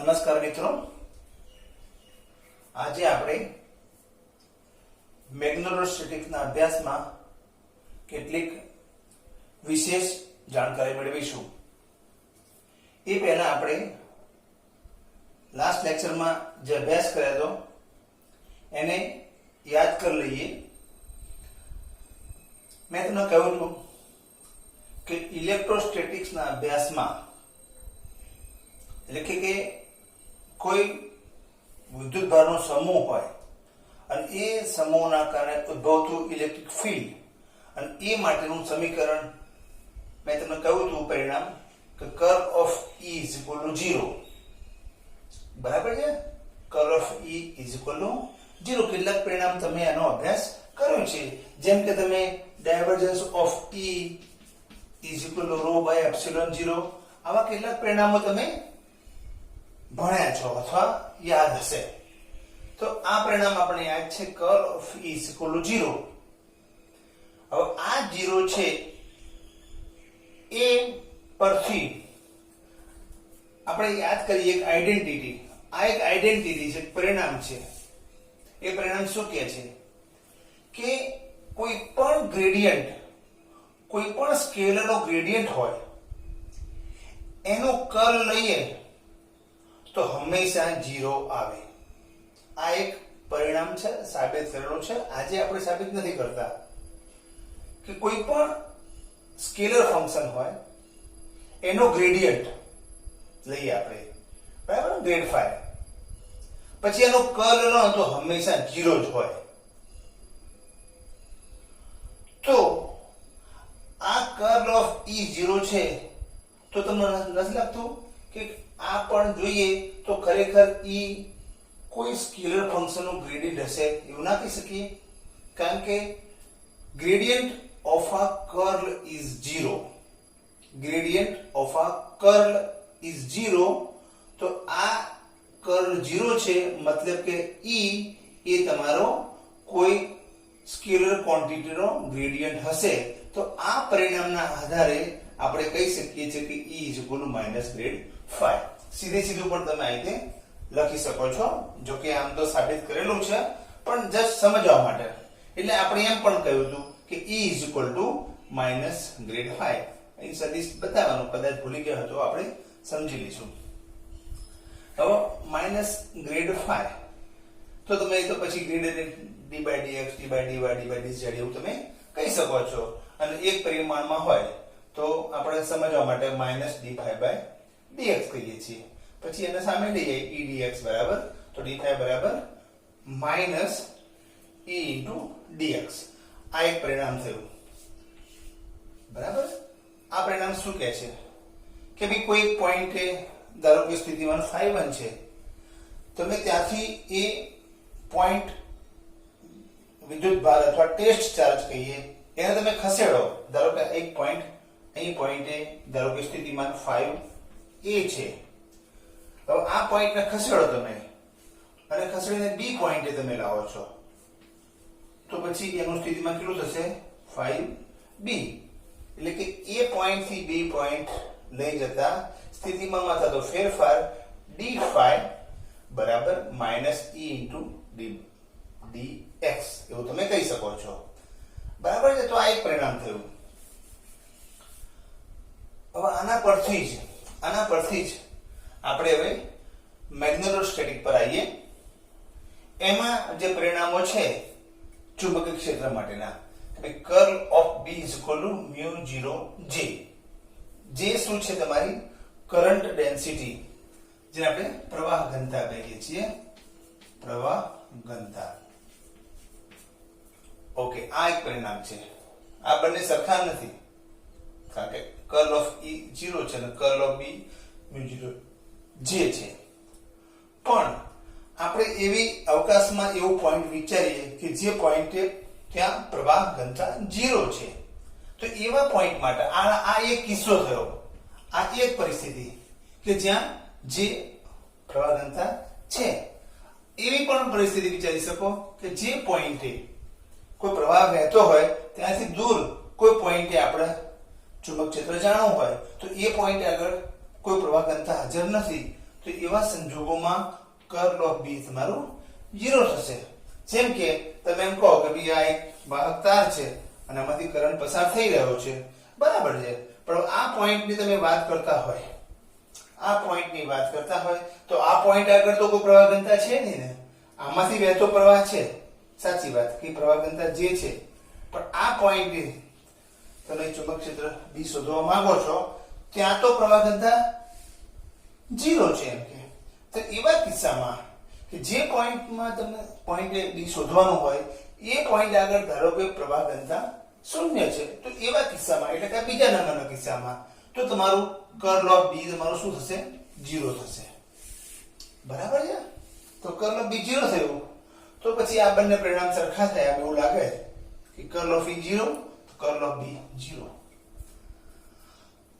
નમસ્કાર મિત્રો, આજે આપણે મેગ્નેટોસ્ટેટિક્સના અભ્યાસમાં કેટલીક વિશેષ જાણકારી મેળવીશું. એ પહેલા આપણે લાસ્ટ લેક્ચરમાં જે અભ્યાસ કર્યો હતો એને યાદ કરી લઈએ. મેં તમને કહ્યું હતું કે ઇલેક્ટ્રોસ્ટેટિક્સના અભ્યાસમાં એટલે કે કોઈ વિદ્યુતભારનો સમૂહ હોય અને એ સમૂહના કારણે ઉદ્ભવતું ઇલેક્ટ્રિક ફિલ્ડ અને એ માટેનું સમીકરણ મેં તમને કહ્યું હતું પરિણામ કે curl of E is equal to 0. બરાબર છે? Curl of E is equal to 0. કેટલાક પરિણામ તમે આનો અભ્યાસ કર્યો છે, જેમ કે તમે divergence of E is equal to rho by epsilon 0 આવા કેટલાક પરિણામો તમે ભણ્યા છો અથવા યાદ હશે. તો આ પરિણામ આપણે યાદ છે, curl of E is equal to 0. હવે આ 0 છે એ પરથી આપણે યાદ કરીએ એક આઈડેન્ટિટી. આ એક આઈડેન્ટિટી છે, પરિણામ છે. એ પરિણામ શું કહે છે કે કોઈ પણ ગ્રેડિયન્ટ, કોઈ પણ સ્કેલરનો ગ્રેડિયન્ટ હોય એનું કર્લ લઈએ તો હંમેશા 0 આવે. આ એક પરિણામ છે, સાબિત કરેલું છે. આજે આપણે સાબિત નથી કરતા કે કોઈ પણ સ્કેલર ફંક્શન હોય એનો ગ્રેડિયન્ટ લઈએ આપણે, બરાબર, ગ્રેડ ફાઈ, પછી એનો કર્લ લો તો હંમેશા 0 જ હોય. તો આ કર્લ ઓફ E 0 છે તો તમને નથી લાગતું કે આ પણ જોઈએ તો ખરેખર E કોઈ સ્કેલર ફંક્શનનું ગ્રેડિયન્ટ હશે? એવું ના કહી શકીએ, કારણ કે gradient of a curl is 0. Gradient of a curl is 0. તો આ કર્લ 0 છે, મતલબ કે E એ તમારો કોઈ સ્કેલર ક્વોન્ટિટીનો ગ્રેડિયન્ટ હશે. તો આ પરિણામના આધારે આપણે કહી શકીએ છીએ કે E is equal to minus grade phi. સીધું પણ તમે આ રીતે લખી શકો છો. જો કે આમ તો સાબિત કરેલું છે, પણ જસ્ટ સમજવા માટે. એટલે આપણે એમ પણ કહ્યું હતું કે E is equal to minus grade phi. અહીં સદિશ બતાવવાનું, કદાચ ભૂલી ગયા તો આપણે સમજી લઈશું. હવે માઇનસ ગ્રેડ phi તો તમે તો પછી grade d by dx, d by dy, d by dz એવું તમે કહી શકો છો. અને એક પરિમાણમાં હોય તો આપણે સમજવા માટે minus d phi by dx કહીએ છીએ. પછી એને સામે લઈએ e dx બરાબર, તો d phi બરાબર માઇનસ e into dx. આ એક પરિણામ થયું, બરાબર. આ પરિણામ શું કહે છે કે ભાઈ કોઈ એક પોઈન્ટે, ધારો કે સ્થિતિમાન phi1 છે, તમે ત્યાંથી એ પોઈન્ટ વિદ્યુતભાર અથવા ટેસ્ટ ચાર્જ કહીએ એને તમે ખસેડો. ધારો કે એક પોઈન્ટ અહીં પોઈન્ટે, ધારો કે સ્થિતિમાન 5a છે. હવે આ પોઈન્ટને ખસેડો તમે અને ખસેડીને બી પોઈન્ટે તમે લાવો છો, તો પછી એનું સ્થિતિમાન કેટલું થશે? 5b. એટલે કે એ પોઈન્ટ થી બી પોઈન્ટ લઈ જતા સ્થિતિમાનમાં થતો ફેરફાર d phi બરાબર માઇનસ e into dx એવું તમે કહી શકો છો, બરાબર છે. તો આ એક પરિણામ થયું. હવે આના પરથી જ આપણે હવે મેગ્નેટોસ્ટેટિક પર આવીએ. એમાં જે પરિણામો છે ચુંબકીય ક્ષેત્ર માટેના, curl of B is equal to mu 0 J. J શું છે? તમારી કરંટ ડેન્સિટી, જેને આપણે પ્રવાહ ઘનતા કહીએ છીએ. પ્રવાહ ઘનતા. ઓકે, આ એક પરિણામ છે. આ બંને સરખા નથી, કારણ કે કર્લ ઓફ E 0 છે અને curl of B mu 0 J છે. પણ આપણે એવી અવકાશમાં એવું પોઈન્ટ વિચારીએ કે જે પોઈન્ટે ત્યાં પ્રવાહ ઘનતા 0 છે. તો એવા પોઈન્ટ માટે આ એક કિસ્સો થયો, આ એક પરિસ્થિતિ કે જ્યાં જે પ્રવાહ ઘનતા છે. એવી પણ પરિસ્થિતિ વિચારી શકો કે જે પોઈન્ટે કોઈ પ્રવાહ વહેતો હોય ત્યાંથી દૂર કોઈ પોઈન્ટે આપણે ચુંબક ક્ષેત્ર જાણવું હોય તો એ પોઈન્ટ આગળ કોઈ પ્રવાહ ઘનતા હાજર નથી, તો એવા સંજોગોમાં કર્લ ઓફ બી તમારું 0 થશે. જેમ કે તમે એમ કહો કે ભાઈ આ એક વાહક તાર છે અને આમાંથી કરંટ પસાર થઈ રહ્યો છે, બરાબર છે, પણ આ પોઈન્ટની તમે વાત કરતા હોય, આ પોઈન્ટની વાત કરતા હોય તો આ પોઈન્ટ આગળ તો કોઈ પ્રવાહ ઘનતા છે નહીં ને, આમાંથી વહેતો પ્રવાહ છે, સાચી વાત કે પ્રવાહ ઘનતા જે છે, પણ આ પોઈન્ટ તમે ચુંબક ક્ષેત્ર બી શોધવા માંગો છો ત્યાં તો પ્રવાહ ઘનતા 0 છે. એમ કે તો એવા કિસ્સામાં કે જે પોઈન્ટમાં તમને પોઈન્ટ બી શોધવાનું હોય એ પોઈન્ટ આગળ ધારો કે પ્રવાહ ઘનતા 0 છે, તો એવા કિસ્સામાં એટલે કે બીજા નંબરના કિસ્સામાં તો તમારું કર્લ ઓફ બી તમારું શું થશે? 0 થશે. બરાબર છે. તો કર્લ ઓફ બી 0 થયું તો પછી આ બંને પરિણામ સરખા થયા એવું લાગે કે curl of E 0, curl of B 0.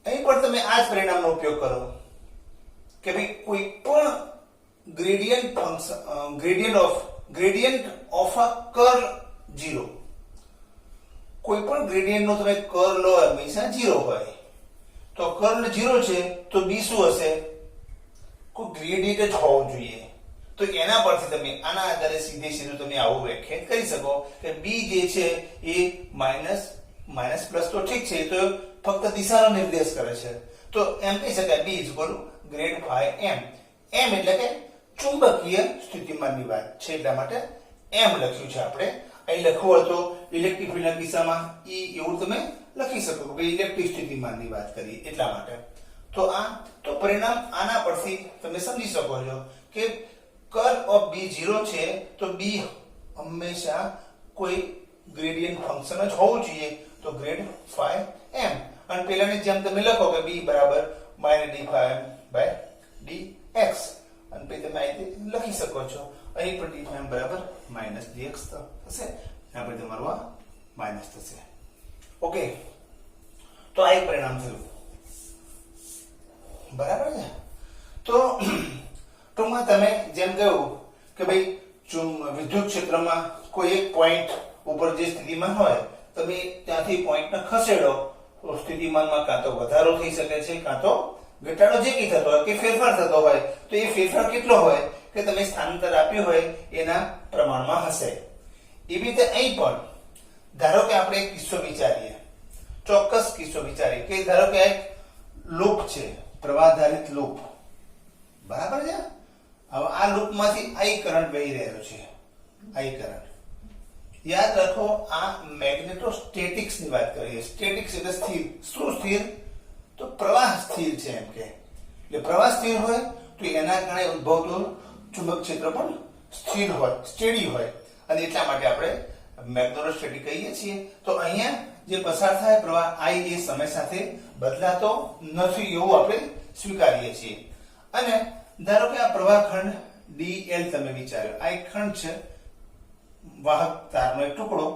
અહીં પણ તમે આ જ પરિણામનો ઉપયોગ કરો કે ભાઈ કોઈ પણ ગ્રેડિયન્ટ ઓફ અ કર્લ 0, કોઈ પણ ગ્રેડિયન્ટ નો તમે કર્લ લો હંમેશા 0 હોય. તો કર્લ 0 છે તો બી શું હશે? કોઈ ગ્રેડિયન્ટ જ હોવું જોઈએ. તો એના પરથી તમે આના આધારે સીધું તમે આવું વ્યાખ્યાયિત કરી શકો કે બી જે છે એ માઇનસ પ્લસ તો ઠીક છે, તો ફક્ત દિશાનો નિર્દેશ કરે છે. તો એમ કહી શકાય બી ગ્રેડ ફાઈ એમ. એમ એટલે કે ચુંબકીય સ્થિતિમાનની વાત છે, એટલા માટે એમ લખ્યું છે. આપણે અહીં લખવું હોય તો ઇલેક્ટ્રિક ફિલ્ડના કિસ્સામાં ઈ એવું તમે લખી શકો કે ઇલેક્ટ્રિક સ્થિતિમાનની વાત કરી એટલા માટે. તો પરિણામ આના પરથી તમે સમજી શકો છો કે કર્લ ઓફ બી 0 છે તો બી હંમેશા કોઈ ગ્રેડિયન્ટ ફંક્શન જ હોવું જોઈએ, તો ગ્રેડ ફાઈ એમ. અને પેલાની જેમ તમે લખો કે બી બરાબર -d∅m/dx અને પછી તમે આ રીતે લખી શકો છો. અહીં પણ d∅m બરાબર -dx થશે. ત્યાં પછી તમારું આ માઈનસ થશે. ઓકે, તો આ એક પરિણામ થયું. બરાબર છે. તો ટૂંકમાં તમે જેમ કહ્યું કે ભાઈ વિદ્યુત ક્ષેત્રમાં કોઈ એક પોઈન્ટ ઉપર જે સ્થિતિમાન હોય તમે ત્યાંથી પોઈન્ટને ખસેડો તો સ્થિતિમાનમાં કાં તો વધારો થઈ શકે છે કાં તો ઘટાડો જે કંઈ થતો હોય કે ફેરફાર થતો હોય તો એ ફેરફાર કેટલો હોય કે તમે સ્થાનાંતર આપ્યું હોય એના પ્રમાણમાં હશે. એવી રીતે અહીં પણ ધારો કે આપણે એક કિસ્સો વિચારીએ, ચોક્કસ કિસ્સો વિચારીએ કે ધારો કે એક લૂપ છે, પ્રવાહધારિત લૂપ. બરાબર છે. હવે આ લૂપમાંથી આઈ કરંટ વહી રહ્યો છે, આઈ કરંટ. યાદ રાખો આ મેગ્નેટોસ્ટેટિક્સ ની વાત કરીએ. સ્ટેટિક્સ એટલે સ્થિર. શું સ્થિર? તો પ્રવાહ સ્થિર છે એમ કે. એટલે પ્રવાહ સ્થિર હોય તો એના કારણે ઉદ્ભવતું ચુંબક ક્ષેત્ર પણ સ્થિર હોય, સ્ટેડી હોય, અને એટલા માટે આપણે મેગ્નેટોસ્ટેટિક કહીએ છીએ. તો અહીંયા જે પસાર થાય પ્રવાહ I એ સમય સાથે બદલાતો નથી એવું આપણે સ્વીકારીએ છીએ. અને ધારો કે આ પ્રવાહ ખંડ dl તમે વિચાર્યો, આ એક ખંડ છે, વાહક તારનો એક ટુકડો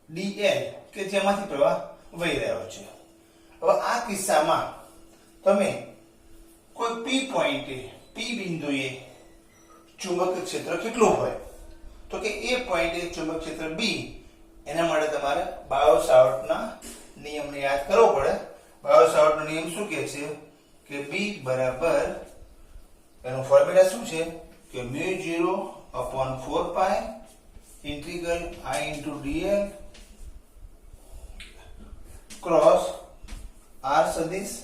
dl કે જેમાંથી પ્રવાહ વહી રહ્યો છે. હવે આ કિસ્સામાં તમે કોઈ p પોઈન્ટે, p બિંદુએ ચુંબક ક્ષેત્ર કેટલું હોય તો કે એ પોઈન્ટે ચુંબક ક્ષેત્ર b, એના માટે તમારે બાયો-સાવર્ટના નિયમને યાદ કરવો પડે. બાયો-સાવર્ટનો નિયમ શું કહે છે કે b બરાબર, એનું ફોર્મ્યુલા શું છે કે μ0/4π integral I into dl cross r સદિશ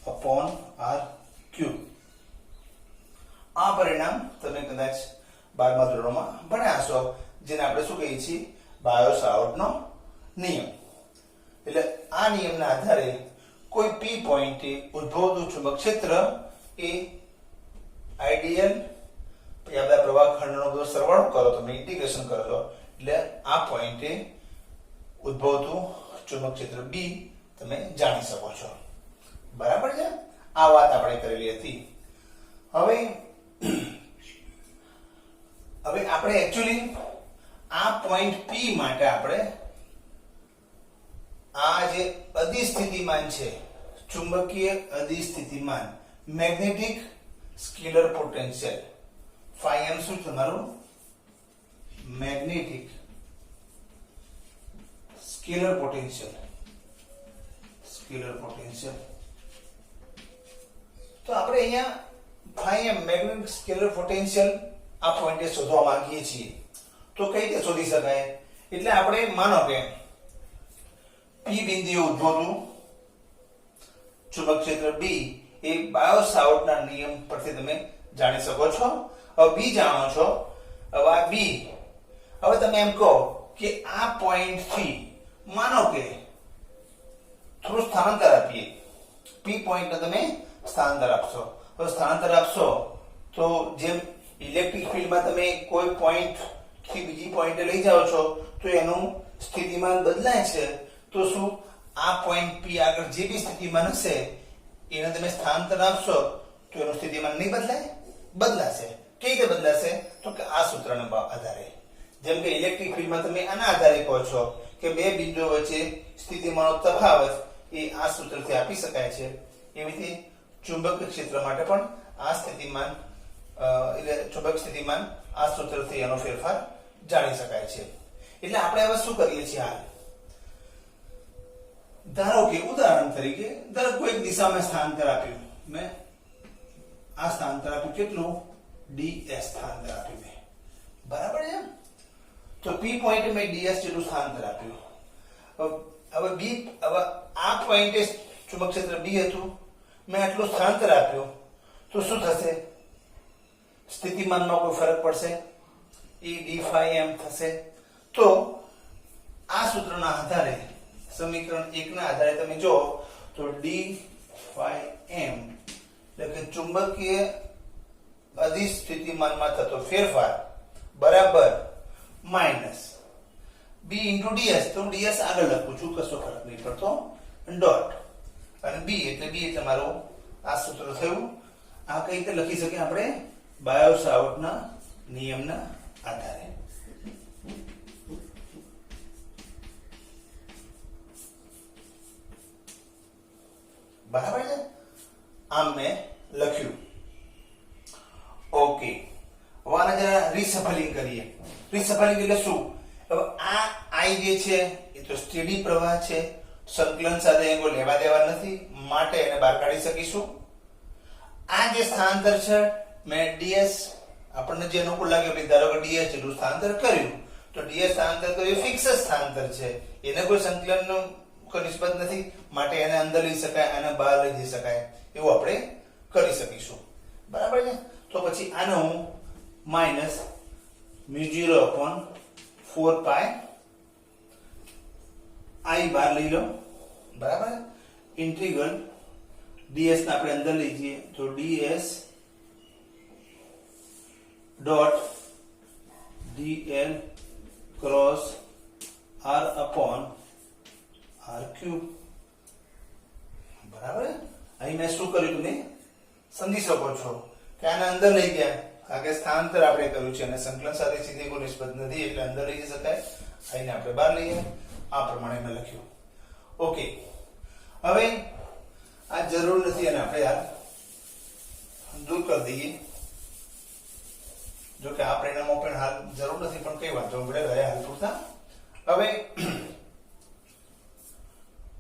upon r ક્યુબ. આ પરિણામ તમે કદાચ 12મા ધોરણમાં ભણ્યા હશો, જેને આપણે શું કહીએ છીએ બાયો-સાવર્ટનો નિયમ. એટલે આ નિયમના આધારે કોઈ p પોઈન્ટે ઉદ્ભવતું ચુંબક ક્ષેત્ર એ આઈડિયલ પછી આ બધા પ્રવાહ ખંડનો બધો સરવાળો કરો, તમે ઇન્ટિગ્રેશન કરો છો એટલે આ પોઈન્ટે ઉદ્ભવતું ચુંબક ક્ષેત્ર B તમે જાણી શકો છો. બરાબર છે. આ વાત આપણે કરેલી હતી. હવે આપણે એક્ચ્યુઅલી આ પોઈન્ટ P માટે આપણે આ જે અધિસ્થિતિમાન છે, ચુંબકીય અધિસ્થિતિમાન, magnetic scalar potential, phi m શું તમારું મેગ્નેટિક સ્કેલર પોટેન્શિયલ. તો આપણે અહીંયા ફાઈ એમ મેગ્નેટિક સ્કેલર પોટેન્શિયલ આ પોઈન્ટે શોધવા માંગીએ છીએ તો કઈ રીતે શોધી શકાય? એટલે આપણે માનો કે P બિંદુએ ઉદ્ભવતું ચુંબક ક્ષેત્ર B એ બાયો-સાવર્ટના નિયમ પરથી તમે જાણી શકો છો. હવે B જાણો છો. હવે આ B, હવે તમે એમ કહો કે આ પોઈન્ટ થી માનો કે થોડું સ્થાનાંતર આપીએ. P પોઈન્ટને તમે સ્થાનાંતર આપશો. હવે સ્થાનાંતર આપશો તો જેમ ઇલેક્ટ્રિક ફિલ્ડમાં તમે કોઈ પોઈન્ટ થી બીજી પોઈન્ટે લઈ જાઓ છો તો એનું સ્થિતિમાન બદલાય છે. તો શું આ પોઈન્ટ P આગળ જે બી સ્થિતિમાન હશે એને તમે સ્થાનાંતર આપશો તો એનું સ્થિતિમાન નહીં બદલાય? બદલાશે. કેવી રીતે બદલાશે? તો કે આ સૂત્રના આધારે. જેમ કે ઇલેક્ટ્રિક ફિલ્ડમાં તમે આના આધારે કહો છો કે બે બિંદુઓ વચ્ચે સ્થિતિમાનનો તફાવત એ આ સૂત્રથી આપી શકાય છે. એવી રીતે ચુંબકીય ક્ષેત્ર માટે પણ આ સ્થિતિમાન એટલે ચુંબક સ્થિતિમાન આ સૂત્રથી એનો ફેરફાર જાણી શકાય છે. એટલે આપણે હવે શું કરીએ છીએ? હાલ ધારો કે ઉદાહરણ તરીકે ધારો કોઈ દિશામાં સ્થાનાંતર આપ્યું. મેં આ સ્થાનાંતર આપ્યું કેટલું? ds સ્થાનાંતર આપ્યું મેં. બરાબર છે? તો P પોઈન્ટે મેં ds જેટલું સ્થાનાંતર આપ્યું. હવે B, હવે આ પોઈન્ટે ચુંબક ક્ષેત્ર B હતું, મેં આટલું સ્થાનાંતર આપ્યું તો શું થશે? સ્થિતિમાનમાં કોઈ ફરક પડશે? E d phi m થશે. તો આ સૂત્રના આધારે સમીકરણ 1 ના આધારે તમે જો તો d phi m એટલે કે ચુંબકીય અદિશ સ્થિતિમાનમાં થતો ફેરફાર બરાબર માઈનસ b into ds. તો ds આગળ લખું છું, કશો ફરક નહીં પડતો, ડોટ અને b એટલે મારું આ સૂત્ર થયું. આ કઈ રીતે લખી શકીએ આપણે? બાયો-સાવર્ટના નિયમના આધારે. બરાબર છે? આમ મેં લખ્યું. ઓકે, હવે આને જરા રીસફલિંગ કરીએ. રીસફલિંગ એટલે શું? હવે આ I જે છે એ તો સ્ટેડી પ્રવાહ છે, સંકલન સાથે એનો લેવા દેવા નથી, માટે એને બહાર કાઢી શકીશું. આ જે સ્થાનાંતર છે મેં ds આપણને જે અનુકૂળ લાગે એટલે ધારો કે ds જેટલું સ્થાનાંતર કર્યું તો ds સ્થાનાંતર તો એ ફિક્સ સ્થાનાંતર છે, એને કોઈ સંકલનનો કોઈ નિસ્બત નથી, માટે એને અંદર લઈ શકાય, આને બહાર લઈ જઈ શકાય, એવું આપણે કરી શકીશું. બરાબર છે? તો પછી આને હું માઈનસ μ0/4 પાઈ I બહાર લઈ લો. બરાબર? ઇન્ટિગ્રલ ds ને આપણે અંદર લઈ જઈએ તો ds dot dl cross r upon r cube. બરાબર? અહીં મેં શું કર્યું તમે સમજી શકો છો કે આને અંદર લઈ ગયા, કારણ કે સ્થાનાંતર આપણે કર્યું છે અને સંકલન સાથે સીધી કોઈ નિસ્બત નથી એટલે અંદર લઈ જઈ શકાય. અહીંને આપણે બહાર લઈએ, આ પ્રમાણે મેં લખ્યું. ઓકે, હવે આ જરૂર નથી અને આપણે આ દૂર કરી દઈએ. જો કે આ પરિણામો પણ હાલ જરૂર નથી, પણ કઈ વાંધો આપણે રહ્યા હાલ પૂરતા. હવે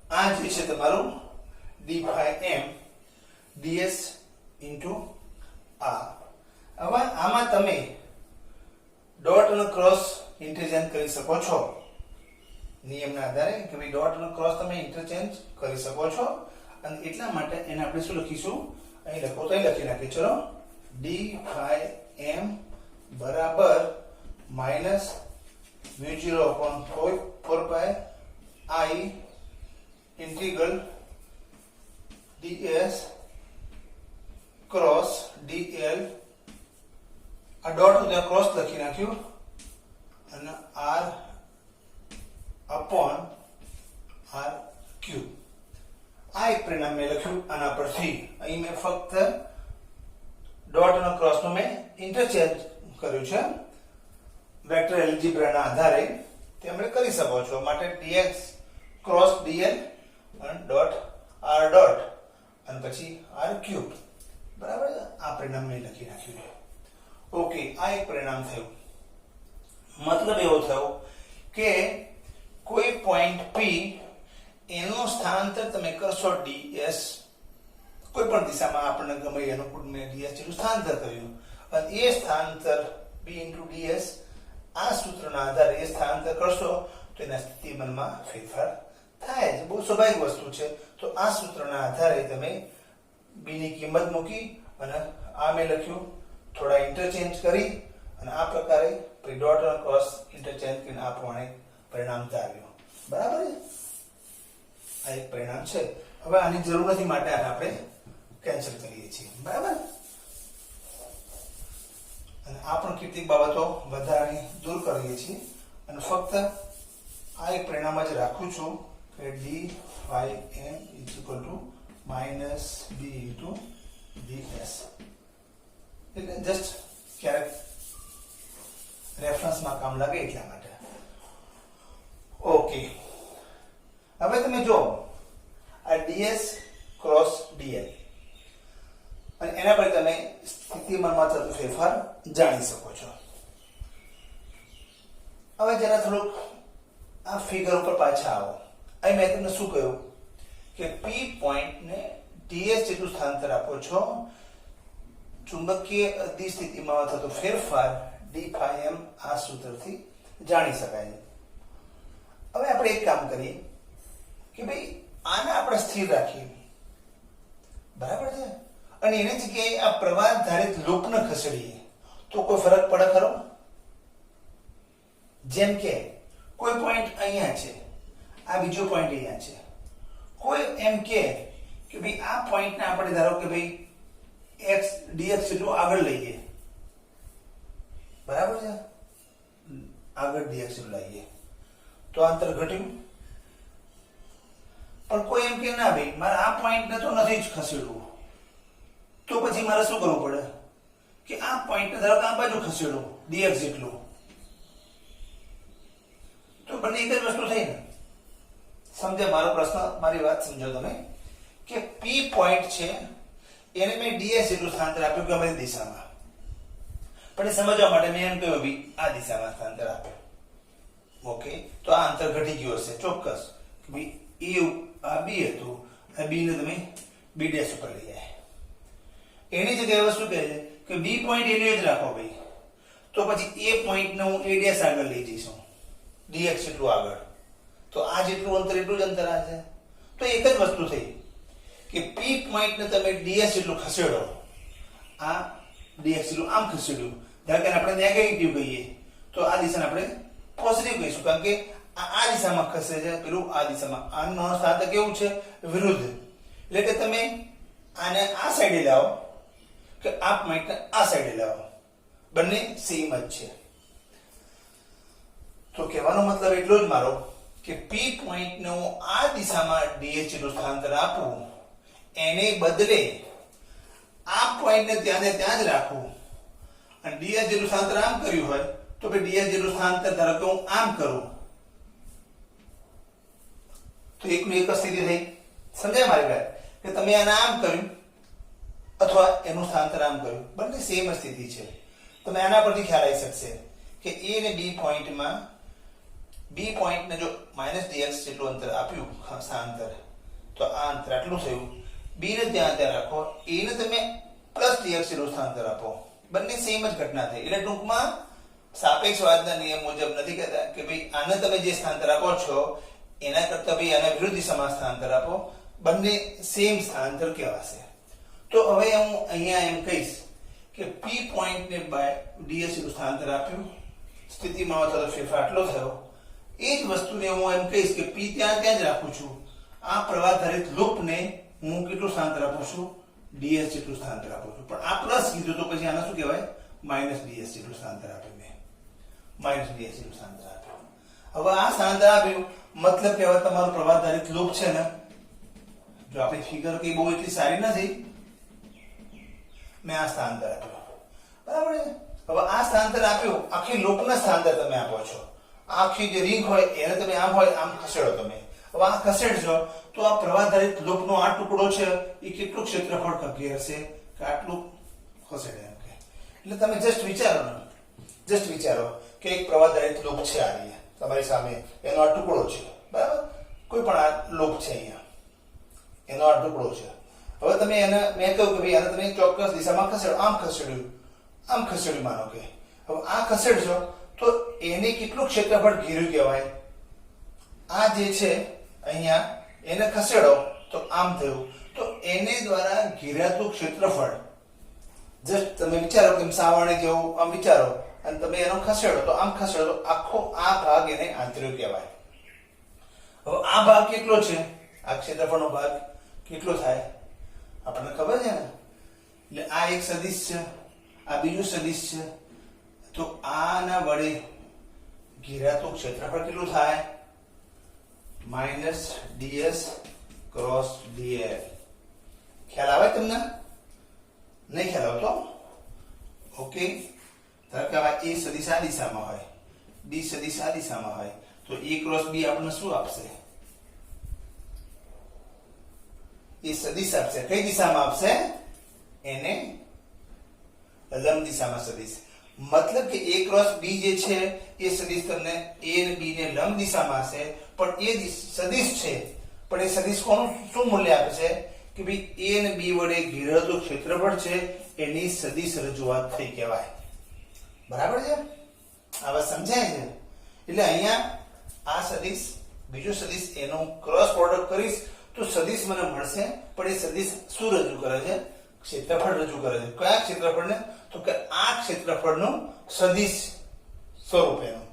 આ જે છે તમારું d phi m ds into r. હવે આમાં તમે ડોટ અને ક્રોસ ઇન્ટરચેન્જ કરી શકો છો નિયમના આધારે કે ભાઈ ડોટ અને ક્રોસ તમે ઇન્ટરચેન્જ કરી શકો છો, અને એટલા માટે એને આપણે શું લખીશું? અહીં લખો તો અહીં લખી નાખીએ. ચલો, d phi m બરાબર minus μ0/4 pi I integral ds cross dl. આ ડોટ ત્યાં ક્રોસ લખી નાખ્યું અને r upon r ક્યુબ. આ એક પરિણામ મેં લખ્યું આના પરથી. અહીં મેં ફક્ત ડોટ અને ક્રોસ નો મેં ઇન્ટરચેન્જ કર્યું છે વેક્ટર એલ્જિબ્રાના આધારે, તે આપણે કરી શકો છો. માટે dx ક્રોસ dl અને ડોટ r ડોટ અને પછી r ક્યુબ. બરાબર? આ પરિણામ મેં લખી નાખ્યું છે. ઓકે, આ એક પરિણામ થયું. મતલબ એવો થયો કે કોઈ પોઈન્ટ P એનું સ્થાનાંતર તમે કરશો ds કોઈ પણ દિશામાં આપણને ગમે એ અનુકૂળ મેં ds જેટલું સ્થાનાંતર કર્યું અને એ સ્થાનાંતર b * ds આ સૂત્રના આધારે એ સ્થાનાંતર કરશો તો એના સ્થિતિમાનમાં ફેરફાર થાય છે. બહુ સ્વાભાવિક વસ્તુ છે. તો આ સૂત્રના આધારે તમે b ની કિંમત મૂકી અને આ મેં લખ્યું, થોડા ઇન્ટરચેન્જ કરી અને આ પ્રકારે પછી ડોટ અને ક્રોસ ઇન્ટરચેન્જ કરીને આ પ્રમાણે પરિણામ આવ્યું. બરાબર છે? આ એક પરિણામ છે. હવે આની જરૂર નથી માટે આને આપણે કેન્સલ કરીએ છીએ. બરાબર? અને આ પણ કેટલીક બાબતો વધારાની દૂર કરીએ છીએ અને ફક્ત આ એક પરિણામ જ રાખું છું કે d phi m = -b * ds. એટલે જસ્ટ ક્યારેક રેફરન્સમાં કામ લાગે એટલા માટે. ઓકે, હવે તમે જો આ ds ક્રોસ dl અને એના પર તમે સ્થિતિમાનમાં થતો ફેરફાર જાણી શકો છો. હવે જરા થોડુંક આ ફિગર ઉપર પાછા આવો. અહીં મેં તમને શું કહ્યું કે p પોઈન્ટને ds જેટલું સ્થાનાંતર આપો છો, ચુંબકીય અધિ સ્થિતિમાં થતો ફેરફાર d phi m આ સૂત્રથી જાણી શકાય છે. હવે આપણે એક કામ કરીએ કે ભાઈ આને આપણે સ્થિર રાખીએ. બરાબર છે? અને એની જગ્યાએ આ પ્રવાહ ધારિત લૂપને ખસેડીએ તો કોઈ ફરક પડે ખરો? જેમ કે કોઈ પોઈન્ટ અહીંયા છે, આ બીજો પોઈન્ટ અહીંયા છે. કોઈ એમ કે ભાઈ આ પોઈન્ટને આપણે ધારો કે ભાઈ x dx જેટલું આગળ લઈએ. બરાબર છે? આગળ dx જેટલું લઈએ તો અંતર ઘટ્યું. પણ કોઈ એમ કે ના ભાઈ મારે આ પોઈન્ટને તો નથી જ ખસેડવું, તો પછી મારે શું કરવું પડે કે આ પોઈન્ટને ધારો કે આ બાજુ ખસેડો dx જેટલું. તો બંને એક જ વસ્તુ થઈ ને? સમજે મારો પ્રશ્ન? મારી વાત સમજો તમે કે p પોઈન્ટ છે એને મેં ds જેટલું સ્થાનાંતર આપ્યું ગમે તે દિશામાં, પણ એ સમજવા માટે મેં એમ કહ્યું ભાઈ આ દિશામાં સ્થાનાંતર આપ્યું. ઓકે, તો આ અંતર ઘટી ગયું હશે ચોક્કસ. ભાઈ એ આ b હતું અને b ને તમે b' ઉપર લઈ જાય. એની જગ્યાએ શું કહે છે કે b પોઈન્ટ એનો જ રાખો ભાઈ, તો પછી a પોઈન્ટને હું a' આગળ લઈ જઈશું dx જેટલું આગળ. તો આ જેટલું અંતર એટલું જ અંતર આ છે. તો એક જ વસ્તુ થઈ કે p પોઈન્ટને તમે ds જેટલું ખસેડો, આ dx જેટલું આમ ખસેડ્યું, ધારો કે આપણે નેગેટિવ કહીએ તો આ દિશાને આપણે પોઝિટિવ કહીશું, કારણ કે આ દિશામાં ખસે છે, પેલું આ દિશામાં. આનું સ્થાનાંતર કેવું છે? વિરુદ્ધ. એટલે કે તમે આને આ સાઈડે લાવો કે આ પોઈન્ટને આ સાઈડે લાવો, બંને સેમ જ છે. તો કહેવાનો મતલબ એટલો જ મારો કે p પોઈન્ટને હું આ દિશામાં ds જેટલું સ્થાનાંતર આપું, એને બદલે આ પોઈન્ટને ત્યાં જ રાખું અને ds જેટલું સ્થાનાંતર આમ કર્યું હોય તો પછી ds જેટલું સ્થાનાંતર ધારો કે હું આમ કરું તો એકનું એક જ સ્થિતિ થઈ. સમજાય મારી વાત? કે તમે આને આમ કર્યું અથવા એનું સ્થાનાંતર આમ કર્યું, બંને સેમ સ્થિતિ છે. તમે આના પરથી ખ્યાલ આવી શકશે કે a ને b પોઈન્ટમાં b પોઈન્ટને જો -dx જેટલું અંતર આપ્યું સ્થાનાંતર, તો આ અંતર આટલું થયું. b ને ત્યાં રાખો, a ને તમે +dx જેટલું સ્થાનાંતર આપો, બંને સેમ જ ઘટના થઈ. એટલે ટૂંકમાં સાપેક્ષવાદના નિયમ મુજબ નથી કહેતા કે ભાઈ આને તમે જે સ્થાનાંતર આપો છો એના કરતા ભાઈ આના વિરુદ્ધ દિશામાં સ્થાનાંતર આપો, બંને સેમ સ્થાનાંતર કહેવાશે. તો હવે હું અહીંયા એમ કહીશ કે p પોઈન્ટને ds જેટલું સ્થાનાંતર આપ્યું, સ્થિતિમાં થતો ફેરફાર આટલો થયો. એ જ વસ્તુને હું એમ કહીશ કે p ત્યાં જ રાખું છું. આ પ્રવાહધારિત લૂપને હું કેટલું સ્થાનાંતર આપું છું? ds જેટલું સ્થાનાંતર આપું છું. પણ આ પ્લસ કીધું તો પછી આને શું કહેવાય? -ds જેટલું સ્થાનાંતર આપ્યું મેં. -ds જેટલું સ્થાનાંતર આપ્યું. હવે આ સ્થાનાંતર આપ્યું મતલબ કે હવે તમારું પ્રવાહધારિત લૂપ છે ને, જો આપણી ફિગર કઈ બહુ એટલી સારી નથી, મેં આ સ્થાનાંતર આપ્યું. બરાબર છે? હવે આ સ્થાનાંતર આપ્યું, આખી લૂપના સ્થાનાંતર તમે આપો છો. આખી જે રિંગ હોય એને તમે આમ હોય આમ ખસેડો તમે. હવે આ ખસેડજો તો આ પ્રવાહધારિત લૂપનો આ ટુકડો છે એ કેટલું ક્ષેત્રફળ ઘેરશે કે આટલું ખસેડે એમ કે. એટલે તમે જસ્ટ વિચારો કે એક પ્રવાહધારિત લૂપ છે આ રીતે તમારી સામે, એનો આ ટુકડો છે. બરાબર? કોઈ પણ આ લૂપ છે અહીંયા, એનો આ ટુકડો છે હવે તમે એને મેં કહ્યું કે ભાઈ આને તમે ચોક્કસ દિશામાં ખસેડો, આમ ખસેડ્યું માનો કે હવે આ ખસેડશો તો એને કેટલું ક્ષેત્રફળ ઘેર્યું કહેવાય? આ જે છે અહીંયા એને ખસેડો તો આમ થયું, તો એને દ્વારા ઘેરાતું ક્ષેત્રફળ જસ્ટ તમે વિચારો કે સાવરણે જેવું આમ વિચારો અને તમે એનો ખસેડો તો આમ ખસેડો તો આખો આ ભાગ એને આંતરિક કહેવાય. હવે આ ભાગ કેટલો છે? આ ક્ષેત્રફળનો ભાગ કેટલો થાય આપણને ખબર છે ને? એટલે આ એક સદિશ છે, આ બીજું સદિશ છે, તો આના વડે ઘેરાતું ક્ષેત્રફળ કેટલું થાય? -ds cross dl. ખ્યાલ આવે તમને? નહીં ખ્યાલ આવતો? ઓકે. ધારો કે આ a સદિશ આ દિશામાં હોય, b સદિશ આ દિશામાં હોય, તો a ક્રોસ b આપણને શું આપશે? એ સદિશ આપશે. કઈ દિશામાં આપશે? એને લંબ દિશામાં સદિશ. મતલબ કે a ક્રોસ b જે છે એ સદિશ તમને a અને b ને લંબ દિશામાં હશે, પણ એ સદિશ છે, પણ એ સદિશ કોનું શું મૂલ્ય આપે છે કે ભાઈ a અને b વડે ઘેરાતું ક્ષેત્રફળ છે એની સદિશ રજૂઆત થઈ કહેવાય. બરાબર છે? આ વાત સમજાય છે? એટલે અહીંયા આ સદિશ બીજો સદિશ એનો ક્રોસ પ્રોડક્ટ કરીશ તો સદિશ મને મળશે, પણ એ સદિશ શું રજૂ કરે છે? ક્ષેત્રફળ રજૂ કરે છે. કયા ક્ષેત્રફળને? તો કે આ ક્ષેત્રફળનું સદિશ સ્વરૂપ એનું.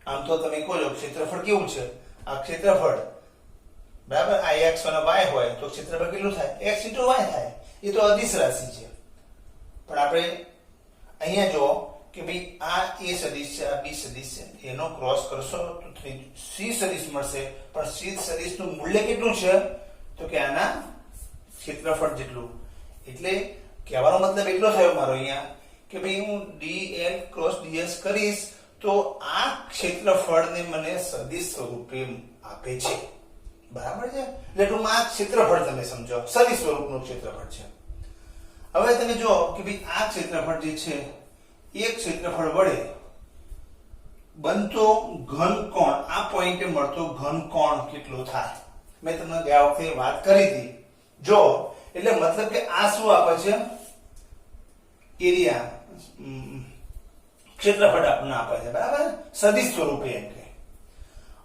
આમ તો તમે કહો છો ક્ષેત્રફળ કેવું છે? આ ક્ષેત્રફળ બરાબર, આ x અને y હોય તો ક્ષેત્રફળ કેટલું થાય? x * y થાય. એ તો અદિશ રાશિ છે. પણ આપણે અહીંયા જો કે ભાઈ આ a સદિશ છે, આ b સદિશ છે, એનો ક્રોસ કરશો તો c સદિશ મળશે, પણ c સદિશનું મૂલ્ય કેટલું છે? તો કે આના ક્ષેત્રફળ જેટલું. એટલે કહેવાનો મતલબ એટલો થયો મારો અહીંયા કે ભાઈ હું dl ક્રોસ ds કરીશ તો આ ક્ષેત્રફળને મને સદિશ સ્વરૂપે આપે છે. બરાબર છે? એટલે ટૂંકમાં આ ક્ષેત્રફળ તમે સમજો સદિશ સ્વરૂપનું ક્ષેત્રફળ છે. હવે તમે જો કે ભાઈ આ ક્ષેત્રફળ જે છે એક ક્ષેત્રફળ વડે બનતો ઘન કોણ, આ પોઈન્ટે મળતો ઘન કોણ કેટલો થાય? મેં તમને ગયા વખતે વાત કરી હતી. જો એટલે મતલબ કે આ શું આપે છે? એરિયા, ક્ષેત્રફળ આપણને આપે છે. બરાબર? સદિશ સ્વરૂપે એમ કે.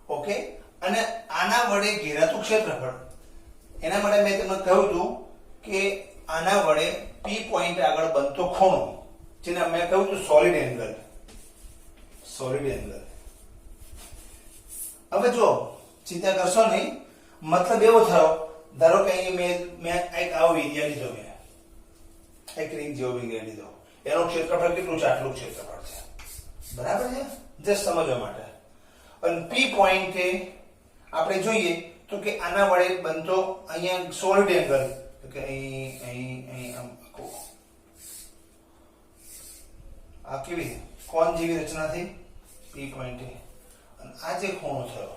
ઓકે. અને આના વડે ઘેરાતું ક્ષેત્રફળ, એના માટે મેં તમને કહ્યું હતું કે આના વડે p પોઈન્ટ આગળ બનતો ખૂણો, જેને મેં કહ્યું હતું સોલિડ એંગલ. હવે જો ચિંતા કરશો નહીં, મતલબ એવો થયો, ધારો કે અહીં મેં એક આવો એરિયા લીધો, મેં એક રિંગ જેવો એરિયા લીધો, એનું ક્ષેત્રફળ કેટલું છે? આટલું ક્ષેત્રફળ છે. બરાબર છે? જસ્ટ સમજવા માટે. અને p પોઈન્ટે આપણે જોઈએ તો કે આના વડે બનતો અહીંયા સોલિડ એંગલ, કે અહીં આમ આ કેવી કોણ જેવી રચના થઈ p પોઈન્ટે, અને આ જે ખૂણો થયો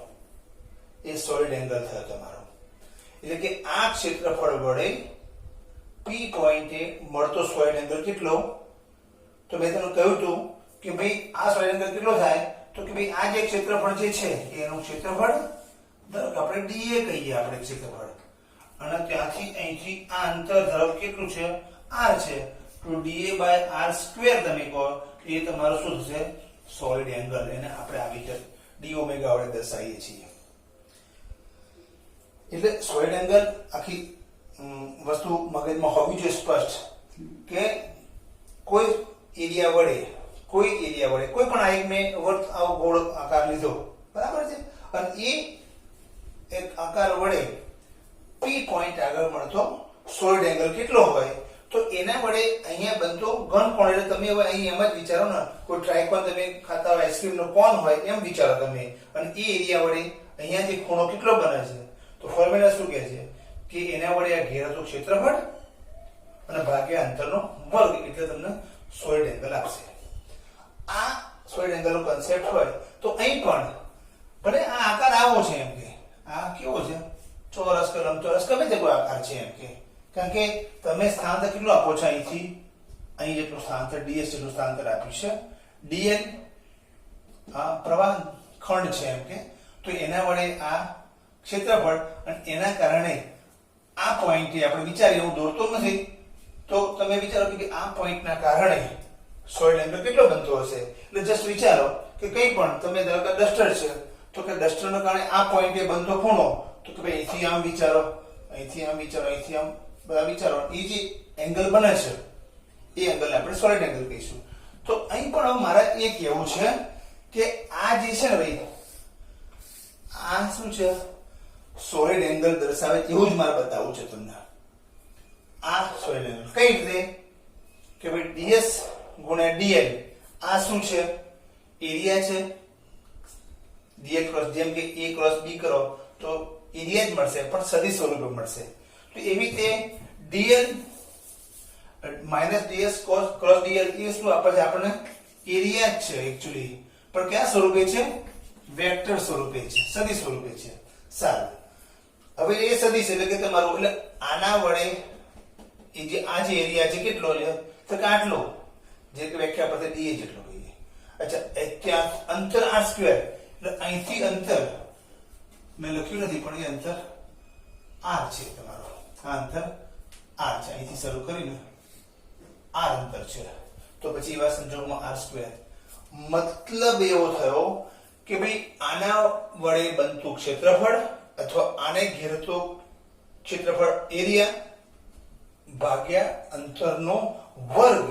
એ સોલિડ એંગલ થયો તમારો. એટલે કે આ ક્ષેત્રફળ વડે p પોઈન્ટે મળતો સોલિડ એંગલ કેટલો? તો મેં તમને કહ્યું હતું કે ભાઈ આ સોલિડ એંગલ કેટલો થાય? તો કે ભાઈ આ જે ક્ષેત્રફળ જે છે એનું ક્ષેત્રફળ ધારો કે આપણે dA કહીએ, આપણે ક્ષેત્રફળ, અને ત્યાંથી અહીંથી આ અંતર ધારો કેટલું છે? r છે, તો dA/r² તમે કહો એ તમારું શું થશે? Solid angle. એને આપણે આવી રીતે d ઓમેગા વડે દર્શાવીએ છીએ. એટલે સોલિડ એંગલ આખી વસ્તુ મગજમાં હોવી જોઈએ સ્પષ્ટ, કે કોઈ એરિયા વડે કોઈ પણ આ એક મેં વર્ત આવો ગોળ આકાર લીધો, બરાબર છે, અને એ એક આકાર વડે p પોઈન્ટ આગળ મળતો સોલિડ એંગલ કેટલો હોય તો એના વડે અહીંયા બનતો ઘન કોણ. એટલે તમે હવે અહીં એમ જ વિચારો ને, કોઈ ટ્રાયકોન તમે ખાતા હોય, આઈસ્ક્રીમ નો કોન હોય એમ વિચારો તમે, અને એ એરિયા વડે અહીંયા જે ખૂણો કેટલો બને છે તો ફોર્મ્યુલા શું કહે છે કે એના વડે આ ઘેરાતું ક્ષેત્રફળ અને ભાગ્યા અંતરનો વર્ગ એટલે તમને સોલિડ એંગલ આપશે. આ સોલિડ એંગલ નો કન્સેપ્ટ હોય તો અહીં પણ ભલે આ આકાર આવો છે એમ કે આ કેવો છે? ચોરસ કે લંબચોરસ ગમે તે કોઈ આકાર છે એમ કે, કારણ કે તમે સ્થાનાંતર કેટલું આપો છો? અહીંથી અહીં જેટલું સ્થાનાંતર ds જેટલું સ્થાનાંતર આપ્યું છે. dl આ પ્રવાહ ખંડ છે એમ કે, તો એના વડે આ ક્ષેત્રફળ, અને એના કારણે આ પોઈન્ટે આપણે વિચારીએ, હું દોરતો નથી, તો તમે વિચારો કે આ પોઈન્ટના કારણે સોલિડ એંગલ કેટલો બનતો હશે. એટલે જસ્ટ વિચારો કે કંઈ પણ તમે ધારો કે ડસ્ટર છે, તો કે ડસ્ટરના કારણે આ પોઈન્ટે બનતો ખૂણો, તો કે ભાઈ અહીંથી આમ વિચારો, અહીંથી આમ વિચારો, અહીંથી આમ બધા વિચારો, એ જે એંગલ બને છે એ એંગલ આપણે સોલિડ એંગલ કહીશું. તો અહીં પણ મારા એ કહેવું છે કે આ જે છે ને ભાઈ, આ શું છે, સોલિડ એંગલ દર્શાવે એવું જ મારે બતાવવું છે તમને. આ સોલિડ એંગલ કઈ રીતે કે ભાઈ ds ગુણ્યા dl, આ શું છે, એરિયા છે. dl ક્રોસ, જેમ કે a ક્રોસ b કરો તો એરિયા જ મળશે, પણ સદિશ સ્વરૂપે મળશે. તો એવી રીતે dl minus ds cross dl એ શું આપે છે આપણને, એરિયા જ છે એકચ્યુઅલી, પણ કયા સ્વરૂપે છે, વેક્ટર સ્વરૂપે છે, સદિશ સ્વરૂપે છે. સારું, હવે એ સદિશ એટલે કે તમારું, એટલે આના વડે એ જે આ જે એરિયા છે કેટલો છે, તો કે આટલો, જે કે વ્યાખ્યા પરથી dA જેટલો કહીએ. અચ્છા, ત્યાં અંતર r સ્ક્વેર, એટલે અહીંથી અંતર મેં લખ્યું નથી પણ એ અંતર r છે તમારો, આ અંતર r છે, અહીંથી શરૂ કરીને r અંતર છે. તો પછી એવા સંજોગોમાં r સ્ક્વેર, મતલબ એવો થયો કે ભાઈ આના વડે બનતું ક્ષેત્રફળ અથવા આને ઘેરતો ક્ષેત્રફળ એરિયા ભાગ્યા અંતરનો વર્ગ,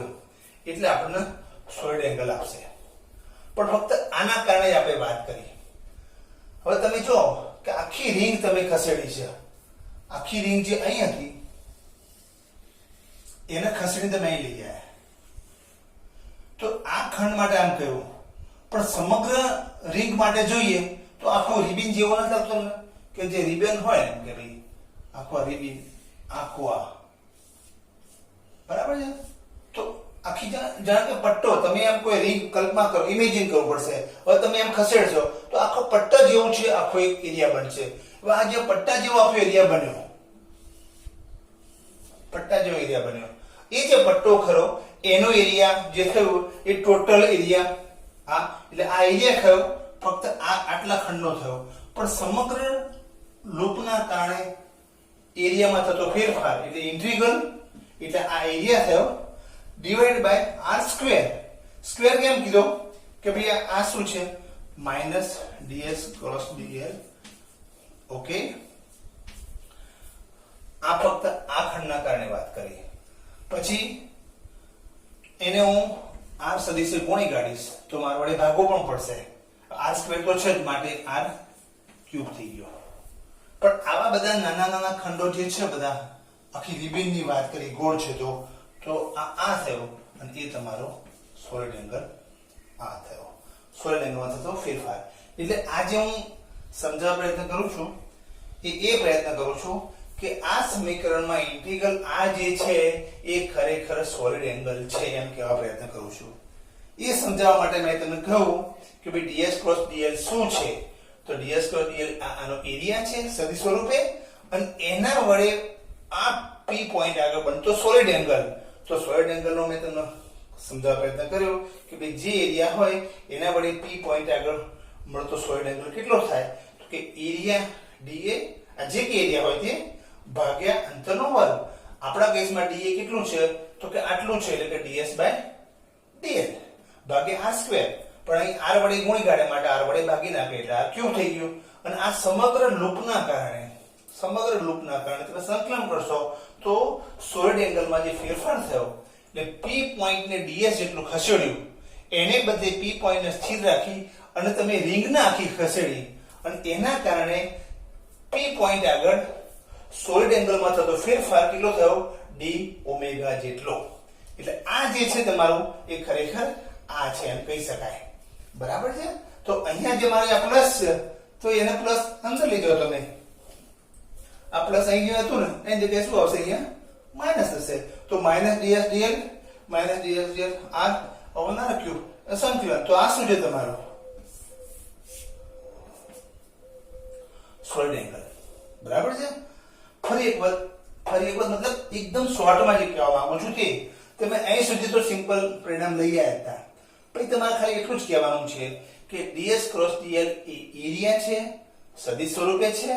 એટલે આપણને સોલિડ એંગલ આપશે. પણ ફક્ત આના કારણે જ આપણે વાત કરી. હવે તમે જો કે આખી રિંગ તમે ખસેડી છે, આખી રિંગ જે અહીં હતી એને ખસેડીને તમે અહીં લઈ ગયા, તો આ ખંડ માટે આમ કહ્યું, પણ સમગ્ર રિંગ માટે જોઈએ તો આખો રિબિન જેવો નથી લાગતો ને, કે જે રિબન હોય ને કે ભાઈ આખો રિબિન, આખો આ બરાબર છે. તો આખી જાણ કે પટ્ટો, તમે એમ કોઈ રિંગ કલ્પના કરો, ઇમેજિન કરવું પડશે. હવે તમે એમ ખસેડશો તો આખો પટ્ટા જેવું છે, આખો એક એરિયા બનશે. હવે આ જે પટ્ટા જેવો આખો એરિયા બન્યો, પટ્ટા જેવો એરિયા બન્યો, એ જે પટ્ટો ખરો એનો એરિયા જે થયું એ ટોટલ એરિયા, આ એટલે આ એરિયા થયો ફક્ત આ આટલા ખંડનો થયો, પણ સમગ્ર લૂપના કારણે એરિયામાં થતો ફેરફાર એટલે ઇન્ટિગ્રલ, એટલે આ એરિયા થયો divide by r square. Square કેમ કીધો કે ભાઈ આ શું છે, minus ds cross dl. Okay, આ ફક્ત આ ખંડના કારણે વાત કરી. પછી એને હું r સદિશે ગુણી કાઢીશ તો મારા વડે ભાગો પણ પડશે. r સ્ક્વેર તો છે જ, માટે r ક્યુબ થઈ ગયો. પણ આવા બધા નાના નાના ખંડો જે છે, બધા આખી રિબિન ની વાત કરી, ગોળ છે, તો આ થયો અને એ તમારો સોલિડ એંગલ આ થયો. સોલિડ એંગલમાં થતો ફેરફાર. એટલે આજે હું સમજાવવા પ્રયત્ન કરું છું એ પ્રયત્ન કરું છું કે આ સમીકરણમાં ઇન્ટિગ્રલ આ જે છે એ ખરેખર સોલિડ એંગલ છે એમ કહેવા પ્રયત્ન કરું છું. એ સમજાવવા માટે મેં તમને કહ્યું કે ભાઈ ds ક્રોસ dl શું છે, તો ds ક્રોસ dl આનો એરિયા છે સદિશ સ્વરૂપે, અને એના વડે આ p પોઈન્ટ આગળ બનતો સોલિડ એંગલ. તો સોલિડ એંગલનો મેં તમને સમજાવવા પ્રયત્ન કર્યો કે ભાઈ જે એરિયા હોય એના વડે p પોઈન્ટ આગળ મળતો સોલિડ એંગલ કેટલો થાય, તો કે એરિયા dA, આ જે કે એરિયા હોય તે ભાગ્યા અંતરનો વર્ગ. આપણા કેસમાં dA કેટલું છે, તો કે આટલું છે, એટલે કે ds બાય dl ભાગ્યા r સ્ક્વેર. પણ અહીં r વડે ગુણી કાઢે માટે r વડે ભાગી નાખે એટલે આ ક્યુ થઈ ગયું. અને આ સમગ્ર લૂપના કારણે તમે સંકલન કરશો તો સોલિડ એંગલમાં જે ફેરફાર થયો, એટલે p પોઈન્ટને ds જેટલું ખસેડ્યું, એને બદલે p પોઈન્ટને સ્થિર રાખી અને તમે રિંગને આખી ખસેડી, અને એના કારણે p પોઈન્ટ આગળ સોલિડ એંગલમાં થતો ફેરફાર કેટલો થયો, d ઓમેગા જેટલો. એટલે આ જે છે તમારું એ ખરેખર આ છે એમ કહી શકાય. બરાબર છે. તો અહીંયા જે મારે આ પ્લસ છે તો એને પ્લસ અંદર લીધો તમે, આ પ્લસ અહીં જે હતું ને એની જગ્યાએ શું આવશે, અહીંયા માઈનસ થશે. તો minus ds dl minus ds dl r over cube સંકલન. તો આ શું છે તમારો સોલિડ એંગલ. બરાબર છે. ફરી એક વાર મતલબ એકદમ શોર્ટમાં જે કહેવા માંગુ છું તે તમે અહીં સુધી તો સિમ્પલ પરિણામ લઈ આવ્યા હતા. પછી તમારે ખાલી એટલું જ કહેવાનું છે કે ds ક્રોસ dl એ એરિયા છે, સદિશ સ્વરૂપે છે,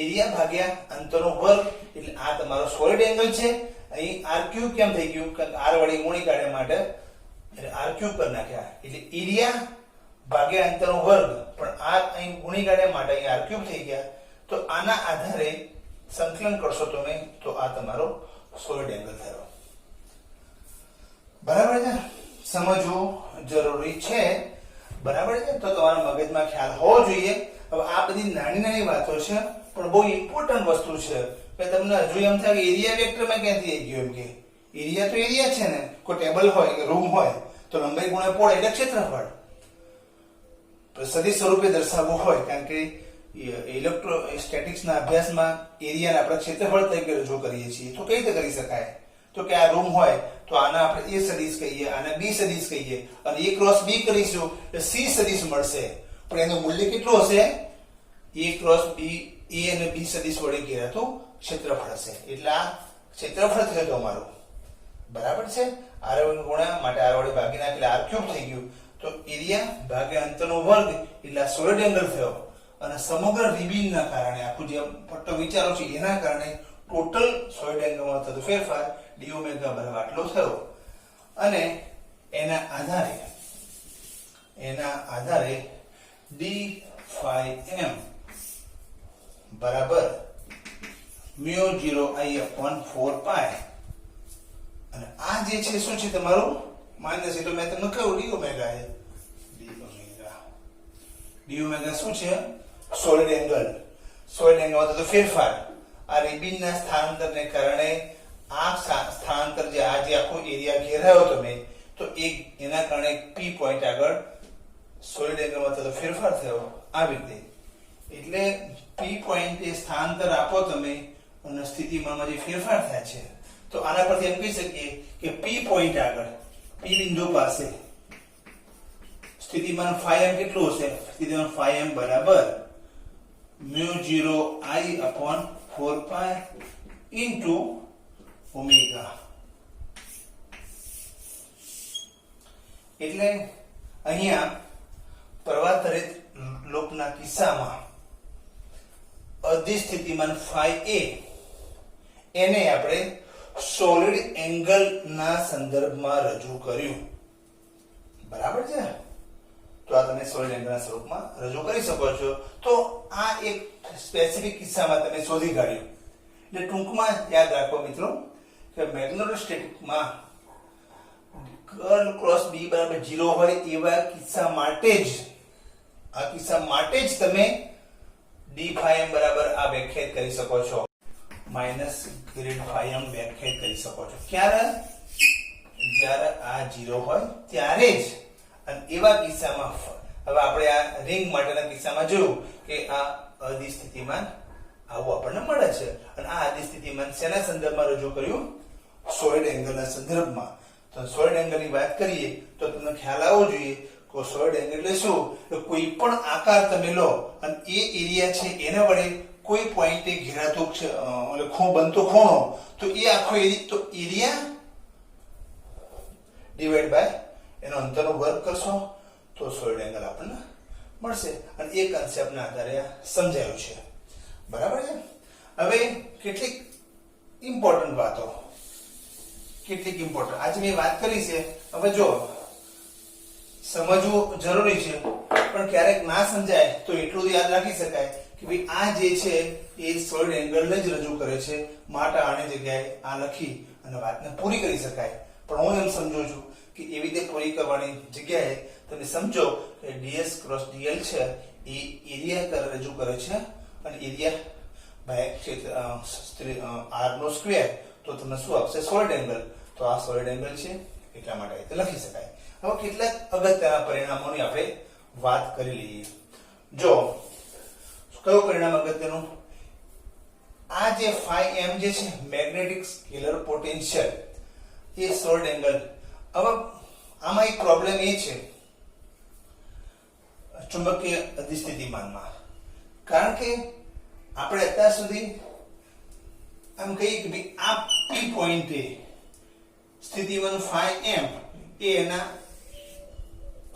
એરિયા ભાગ્યા અંતરનો વર્ગ, એટલે આ તમારો તમારો સોલિડ એંગલ છે. અહીં આર ક્યુબ કેમ થઈ ગયું? કારણ કે આર વડે ગુણી કાઢ્યા માટે એટલે આર ક્યુબ કરી નાખ્યા, એટલે એરિયા ભાગ્યા અંતરનો વર્ગ, પણ આર અહીં ગુણી કાઢ્યા માટે અહીં આર ક્યુબ થઈ ગયા. તો આના આધારે સંકલન કરશો તમે તો આ તમારો સોલિડ એંગલ થયો. બરાબર છે? સમજવું જરૂરી છે. બરાબર છે? તો તમારા મગજમાં ખ્યાલ હોવો જોઈએ. હવે આ બધી નાની નાની વાતો છે પણ બહુ ઇમ્પોર્ટન્ટ વસ્તુ છે. કે તમને હજુ એમ થાય કે એરિયા વેક્ટરમાં ક્યાંથી આવી ગયો? એમ કે એરિયા તો એરિયા છે ને. કોઈ ટેબલ હોય કે રૂમ હોય તો લંબાઈ ગુણ્યા પહોળાઈ એટલે ક્ષેત્રફળ સદિશ સ્વરૂપે દર્શાવવું હોય, કારણ કે ઇલેક્ટ્રોસ્ટેટિક્સ ના અભ્યાસમાં એરિયાને આપણે ક્ષેત્રફળ તરીકે રજૂ કરીએ છીએ. તો કઈ રીતે કરી શકાય? તો કે આ રૂમ હોય તો આને આપણે a સદિશ કહીએ, આને b સદિશ કહીએ, અને a ક્રોસ b કરીશું એટલે c સદિશ મળશે. પણ એનું મૂલ્ય કેટલું હશે? a ક્રોસ b, a અને b સદિશ વડે ઘેરાતું ક્ષેત્રફળ હશે. એટલે આ ક્ષેત્રફળ થયું તમારું. બરાબર છે? r ગુણ્યા માટે r વડે ભાગી નાખી એટલે r ક્યુબ થઈ ગયું. તો એરિયા ભાગ્યા અંતરનો વર્ગ એટલે સોલિડ એંગલ થયો. અને સમગ્ર રિબિનના કારણે આખું જે પટ્ટો વિચારો છે એના કારણે ટોટલ સોલિડ એંગલમાં થતો ફેરફાર d ઓમેગા બરાબર આટલો થયો. અને એના આધારે d phi m બરાબર mu 0 I upon 4 pi. અને આ જે છે શું છે તમારું માઇનસ, એટલે મેં તમને કહ્યું d ઓમેગા છે. d ઓમેગા શું છે? Solid angle. સોલિડ એંગલમાં થતો ફેરફાર. આ રિબિનના સ્થાનાંતરને કારણે આ સ્થાનાંતર જે આ જે આખો એરિયા ઘેરાયો તમે તો એના કારણે p પોઈન્ટ આગળ સોલિડ એંગલમાં થતો ફેરફાર થયો. આવી રીતે એટલે p પોઈન્ટે સ્થાનાંતર આપો તમે અને સ્થિતિમાનમાં જે ફેરફાર થાય છે તો આના પરથી એમ કહી શકીએ કે p પોઈન્ટ આગળ p બિંદુ પાસે સ્થિતિમાન phi m કેટલું હશે? સ્થિતિમાન phi m બરાબર mu 0 I upon 4 pi into omega. એટલે અહીંયા પ્રવાહ-ત્વરિત લોપના કિસ્સામાં અધિસ્થિતિમાન phi a એને આપણે સોલિડ એંગલ ના સંદર્ભમાં રજૂ કર્યું. બરાબર છે? તો આ તમે સોલિડ એંગલના સ્વરૂપમાં રજૂ કરી શકો છો. તો આ એક સ્પેસિફિક કિસ્સામાં તમે શોધી કાઢ્યું. એટલે ટૂંકમાં યાદ રાખો મિત્રો કે મેગ્નેટોસ્ટેટિક્સમાં કર્લ ક્રોસ b બરાબર 0 હોય એવા કિસ્સા માટે જ તમે d phi m બરાબર આ વ્યાખ્યાયિત કરી શકો છો. માઈનસ ગ્રેડ phi m વ્યાખ્યાયિત કરી શકો છો. ક્યારે? જ્યારે આ 0 હોય ત્યારે જ. અને એવા કિસ્સામાં હવે આપણે આ રિંગ માટેના કિસ્સામાં જોયું કે આ અધિ સ્થિતિમાન આવું આપણને મળે છે. અને આ અધિ સ્થિતિમાન શેના સંદર્ભમાં રજૂ કર્યું? સોલિડ એંગલના સંદર્ભમાં. તો સોલિડ એંગલની વાત કરીએ તો તમને ખ્યાલ આવવો જોઈએ કે સોલિડ એંગલ એટલે શું? તો કોઈ પણ આકાર તમે લો અને એ એરિયા છે એના વડે કોઈ પોઈન્ટે ઘેરાતો એટલે બનતો ખૂણો, તો એ આખો એરિયા ડિવાઈડ બાય એનો અંતરનો વર્ગ કરશો તો સોલિડ એંગલ આપણને મળશે. અને એ કન્સેપ્ટના આધારે આ સમજાયું છે. બરાબર છે? હવે કેટલીક ઇમ્પોર્ટન્ટ વાતો, આજે મેં વાત કરી છે. હવે જો સમજવું જરૂરી છે પણ ક્યારેક ના સમજાય તો એટલું યાદ રાખી શકાય કે ભાઈ આ જે છે એ સોલિડ એંગલને જ રજૂ કરે છે, માટે આની જગ્યાએ આ લખી અને વાતને પૂરી કરી શકાય. પણ હું એમ સમજુ છું કે એવી રીતે પૂરી કરવાની જગ્યાએ તમે સમજો કે ds ક્રોસ dl છે એ એરિયા રજૂ કરે છે અને એરિયા બાય ક્ષેત્ર r નો સ્ક્વેર તો તમને શું આપશે? Solid angle. તો આ સોલિડ એંગલ છે એટલા માટે તે લખી શકાય. હવે કેટલાક અગત્યના પરિણામોની આપણે વાત કરી લઈએ. જો કયો પરિણામ અગત્યનું? આ જે phi m જે છે મેગ્નેટિક સ્કેલર પોટેન્શિયલ એ સોલિડ એંગલ. હવે આમાં એક પ્રોબ્લેમ એ છે ચુંબકીય અધિસ્થિતિમાનમાં, કારણ કે આપણે અત્યાર સુધી આમ કહીએ કે ભાઈ આ p પોઈન્ટે સ્થિતિમાન phi m એ એના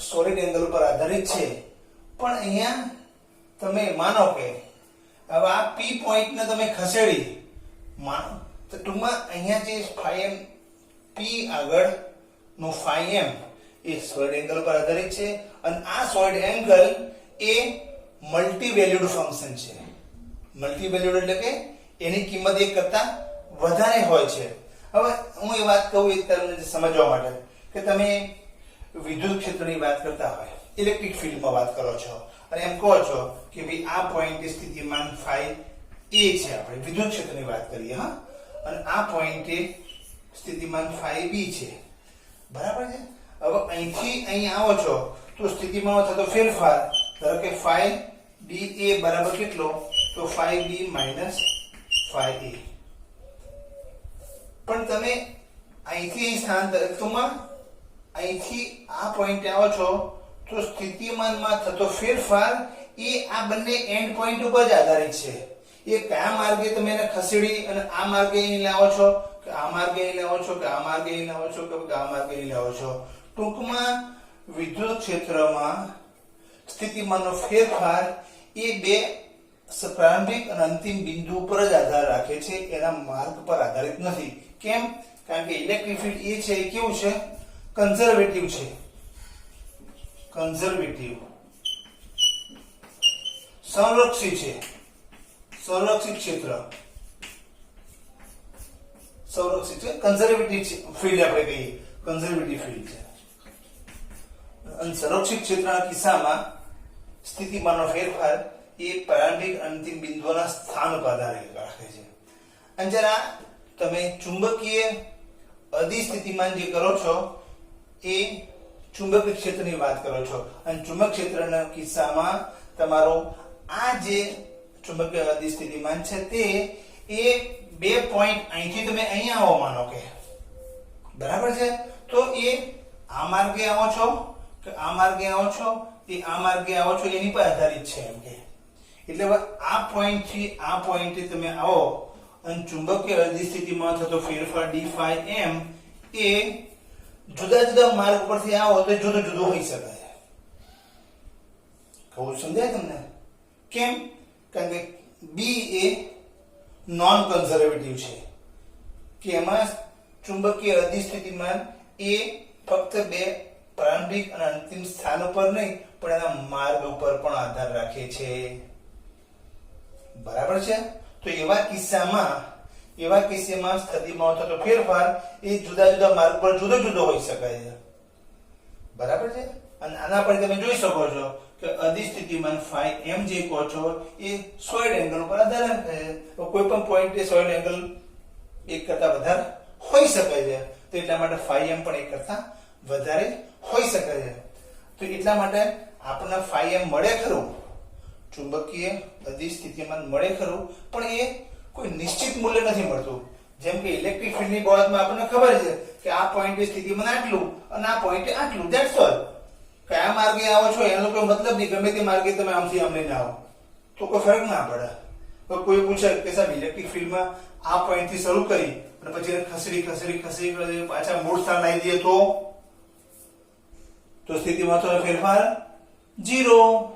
સોલિડ એંગલ પર આધારિત છે. પણ અહીંયા તમે માનો કે હવે આ p પોઈન્ટને તમે ખસેડી તો ટૂંકમાં અહીંયા જે phi m p આગળ નો phi m એ સોલિડ એંગલ પર આધારિત છે અને આ સોલિડ એંગલ એ મલ્ટી વેલ્યુડ ફંક્શન છે. મલ્ટી વેલ્યુડ એટલે કે એની કિંમત એક કરતા વધારે હોય છે. હવે હું એ વાત કહું એક તમને સમજવા માટે કે તમે વિદ્યુત ક્ષેત્રની વાત કરતા હોય, ઇલેક્ટ્રિક ફિલ્ડમાં વાત કરો છો અને એમ કહો છો કે ભાઈ આ પોઈન્ટે સ્થિતિમાન phi a છે, આપણે વિદ્યુત ક્ષેત્રની વાત કરીએ હા, અને આ પોઈન્ટે સ્થિતિમાન phi b છે. બરાબર છે. હવે અહીંથી અહીં આવો છો તો સ્થિતિમાનમાં થતો ફેરફાર ધારો કે phi b a બરાબર કેટલો, તો phi b minus phi a. પણ તમે અહીંથી સ્થાનાંતરિતમાં અહીંથી આ પોઈન્ટે આવો છો તો સ્થિતિમાનમાં થતો ફેરફાર એ આ બંને એન્ડ પોઈન્ટ ઉપર જ આધારિત છે. એ કયા માર્ગે તમે એને ખસેડી અને આ માર્ગે અહીં લાવો છો કે આ માર્ગે અહીં લાવો છો કે આ માર્ગે અહીં લાવો છો કે આ માર્ગે અહીં લાવો છો. ટૂંકમાં વિદ્યુત ક્ષેત્રમાં સ્થિતિમાનનો ફેરફાર એ બે પ્રારંભિક અને અંતિમ બિંદુ ઉપર જ આધાર રાખે છે, એના માર્ગ પર આધારિત નથી. કેમ? કારણ કે ઇલેક્ટ્રિક ફિલ્ડ એ છે એ કેવું છે? કન્ઝર્વેટિવ છે. કન્ઝર્વેટિવ સંરક્ષિત છે. સંરક્ષિત ક્ષેત્ર સંરક્ષિત છે. કન્ઝર્વેટિવ ફિલ્ડ આપણે કહીએ કન્ઝર્વેટિવ ફિલ્ડ છે. અને સંરક્ષિત ક્ષેત્રના કિસ્સામાં સ્થિતિમાનનો ફેરફાર એ પ્રારંભિક અંતિમ બિંદુઓના સ્થાન પર આધારિત રાખે છે. અને જરા તમે ચુંબકીય અધિસ્થિતિમાન જે કરો છો એ ચુંબકીય ક્ષેત્રની વાત કરો છો અને ચુંબક ક્ષેત્રના કિસ્સામાં તમારો આ જે ચુંબકીય અધિસ્થિતિમાન છે તે એ 2 પોઈન્ટ અહીંથી તમે અહીંયા આવો માનો કે બરાબર છે, તો એ આ માર્ગે આવો છો કે આ માર્ગે આવો છો એ આ માર્ગે આવો છો એની પર આધારિત છે એમ કે. એટલે આ પોઈન્ટ થી આ પોઈન્ટે તમે આવો અને ચુંબકીય અધિસ્થિતિમાં થતો ફેરફાર d phi m એ જુદા જુદા માર્ગ પરથી આવો તો જુદું જુદું હોઈ શકે છે. કહું સમજાય તમને? કેમ? કારણ કે b એ નોન કન્ઝર્વેટિવ છે કે એમાં ચુંબકીય અધિસ્થિતિમાન એ ફક્ત બે પ્રારંભિક અને અંતિમ સ્થાન ઉપર નહીં પણ એના માર્ગ ઉપર પણ આધાર રાખે છે. બરાબર છે. તો એવા કિસ્સામાં સ્થિતિમાં થતો ફેરફાર એ જુદા જુદા માર્ગ પર જુદો જુદો હોઈ શકે છે. બરાબર છે. અને આના પર તમે જોઈ શકો છો કે અધિસ્થિતિમાન phi m જે કહો છો એ સોલિડ એંગલ ઉપર આધાર રાખે છે. કોઈ પણ પોઈન્ટે સોલિડ એંગલ એક કરતા વધારે હોઈ શકે છે, તો એટલા માટે phi m પણ એક કરતા વધારે હોઈ શકે છે. તો એટલા માટે આપણને phi m મળે ખરું, ચુંબકીય અધિસ્થિતિમાન મળે ખરું, પણ એ કોઈ નિશ્ચિત મૂલ્ય નથી મળતું. જેમ કે ઇલેક્ટ્રિક ફિલ્ડની બાબતમાં આપણને ખબર છે કે આ પોઈન્ટે સ્થિતિમાન આટલું અને આ પોઈન્ટે આટલું, ધેટ્સ ઓલ. કયા માર્ગે આવો છો એનો કોઈ મતલબ નહીં, ગમે તે માર્ગે તમે આમથી આમ લઈને આવો તો કોઈ ફરક ના પડે. તો કોઈ પૂછે કે સાહેબ ઇલેક્ટ્રિક ફિલ્ડમાં આ પોઈન્ટ થી શરૂ કરી અને પછી ખસેડી પાછા મૂળ સ્થાન લાવી દઈએ તો સ્થિતિમાં તો ફેરફાર 0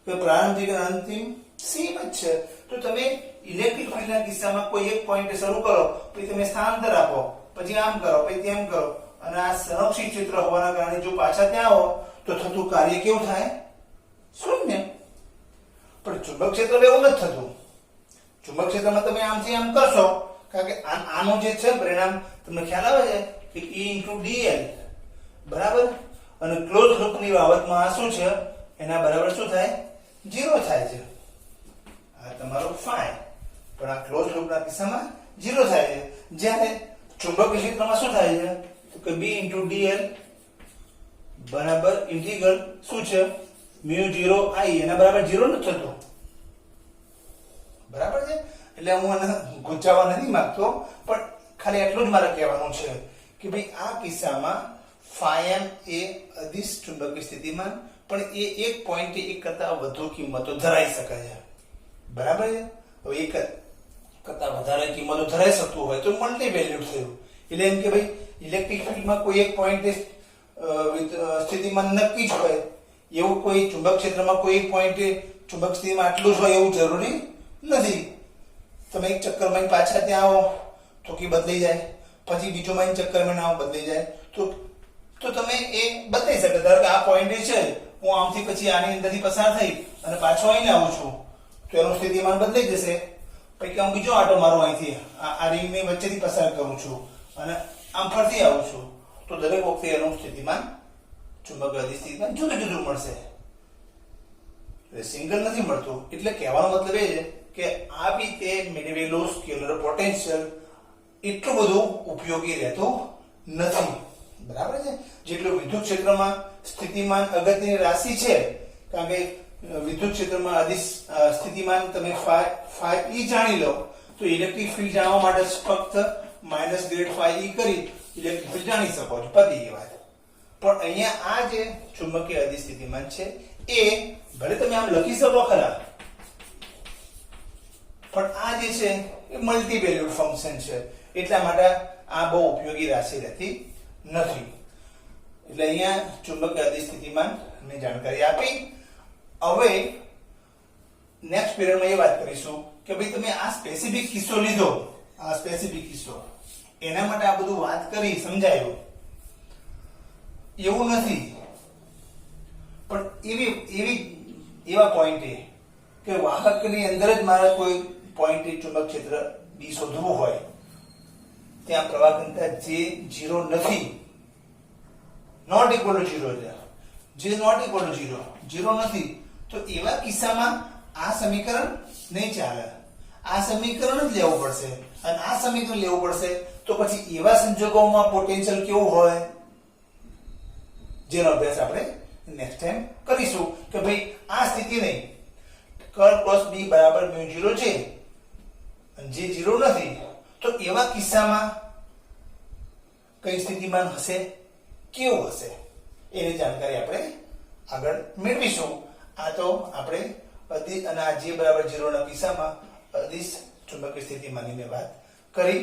કે પ્રારંભિક અને અંતિમ સેમ જ છે. તો તમે ઇલેક્ટ્રિક ફિલ્ડના કિસ્સામાં કોઈ એક પોઈન્ટે શરૂ કરો પછી તમે સ્થાનાંતર આપો, પછી આમ કરો પછી તેમ કરો અને આ સંરક્ષિત ક્ષેત્ર હોવાના કારણે જો પાછા ત્યાં આવો તો થતું કાર્ય કેવું થાય? શૂન્ય. પણ ચુંબક ક્ષેત્ર એવું નથી થતું. ચુંબક ક્ષેત્રમાં તમે આમથી આમ કરશો કારણ કે આનું જે છે પરિણામ તમને ખ્યાલ આવે છે કે E × dl બરાબર, અને ક્લોઝ લૂપની બાબતમાં આ શું છે એના બરાબર શું થાય? 0 થાય છે. આ તમારો phi, પણ આ ક્લોઝ લૂપના કિસ્સામાં 0 થાય છે. જ્યારે ચુંબકીય ક્ષેત્રમાં શું થાય છે કે B × dl બરાબર ઇન્ટિગ્રલ શું છે μ0 I એના બરાબર 0 નથી થતું. બરાબર છે. એટલે હું આને ગુંચાવવા નથી માંગતો, પણ ખાલી એટલું જ મારે કહેવાનું છે કે ભાઈ આ કિસ્સામાં phi m એ અદિશ ચુંબકીય સ્થિતિમાન પણ એ એક પોઈન્ટે એક કરતા વધુ કિંમતો ધરાઈ શકે છે. બરાબર છે. હવે એક કરતા વધારે કિંમતો ધરાઈ શકતું હોય તો મલ્ટી વેલ્યુડ થયું. એટલે એમ કે ભાઈ ઇલેક્ટ્રિક ફિલ્ડમાં કોઈ એક પોઈન્ટે સ્થિતિમાન નક્કી જ હોય એવું કોઈ ચુંબક ક્ષેત્રમાં કોઈ એક પોઈન્ટે ચુંબક સ્થિતિમાન આટલું જ હોય એવું જરૂરી નથી. તમે એક ચક્કરમાં પાછા ત્યાં આવો તો કે બદલાઈ જાય, પછી બીજો માઇન ચક્કરમાં નામ બદલાઈ જાય, તો તમે એ બદલાઈ શકે. ધારો કે આ પોઈન્ટ છે, હું આમથી પછી આની અંદરથી પસાર થઈ અને પાછો અહીં આવું છું, તો એનું સ્થિતિમાન બદલાઈ જશે. પછી હું બીજો આંટો મારું અહીંથી આ રિંગની વચ્ચેથી પસાર કરું છું અને આમ ફરતી આવું છું, તો દરેક વખતે એનું સ્થિતિમાન ચુંબકીય અધિ સ્થિતિમાન જુદું જુદું મળશે. સિંગલ નથી મળતું. એટલે કહેવાનો મતલબ એ છે કે આ રીતે મેળવેલું સ્કેલર પોટેન્શિયલ એટલું બધું ઉપયોગી રહેતું નથી. બરાબર છે? જેટલું વિદ્યુત ક્ષેત્રમાં સ્થિતિમાન અગત્યની રાશિ છે, કારણ કે વિદ્યુત ક્ષેત્રમાં સ્થિતિમાન તમે phi e જાણી લો તો ઇલેક્ટ્રિક ફીલ્ડ જાણવા માટે ફક્ત -grad phi e કરી ઇલેક્ટ્રિક ફીલ્ડ જાણી શકો છો, પતી ગઈ વાત. પણ અહીંયા આ જે ચુંબકીય અધિ સ્થિતિમાન છે એ ભલે તમે આમ લખી શકો ખરા, પણ આ જે છે એ મલ્ટી વેલ્યુડ ફંક્શન છે, એટલા માટે આ બહુ ઉપયોગી રાશિ રહેતી નથી. એટલે અહીંયા ચુંબકીય અધિ સ્થિતિમાન ની જાણકારી આપી. હવે નેક્સ્ટ પીરિયડમાં એ વાત કરીશું કે ભાઈ તમે આ સ્પેસિફિક કિસ્સો લીધો, આ સ્પેસિફિક કિસ્સો, એના માટે આ બધું વાત કરી, સમજાયું. એવું નથી, પણ એવા પોઈન્ટે કે વાહકની અંદર જ મારે કોઈ પોઈન્ટે ચુંબક ક્ષેત્ર B શોધવું હોય, ત્યાં પ્રવાહ ઘનતા J0 નથી, નોટ ઇક્વલ ટુ 0 છે, J નોટ ઇક્વલ ટુ 0 નથી, તો એવા કિસ્સામાં આ સમીકરણ નહીં ચાલે. આ સમીકરણ જ લેવું પડશે, અને આ સમીકરણ લેવું પડશે તો પછી એવા સંજોગોમાં પોટેન્શિયલ કેવું હોય, જેનો અભ્યાસ આપણે નેક્સ્ટ ટાઈમ કરીશું. કે ભાઈ આ સ્થિતિ નહીં, કર્લ ક્રોસ B બરાબર μ0 છે અને જે 0 નથી, તો એવા કિસ્સામાં કઈ સ્થિતિમાન હશે, કેવું હશે, એની જાણકારી આપણે આગળ મેળવીશું. આ તો આપણે અધિ અને આ J બરાબર 0 ના કિસ્સામાં અધિ ચુંબકીય સ્થિતિમાનની મેં વાત કરી.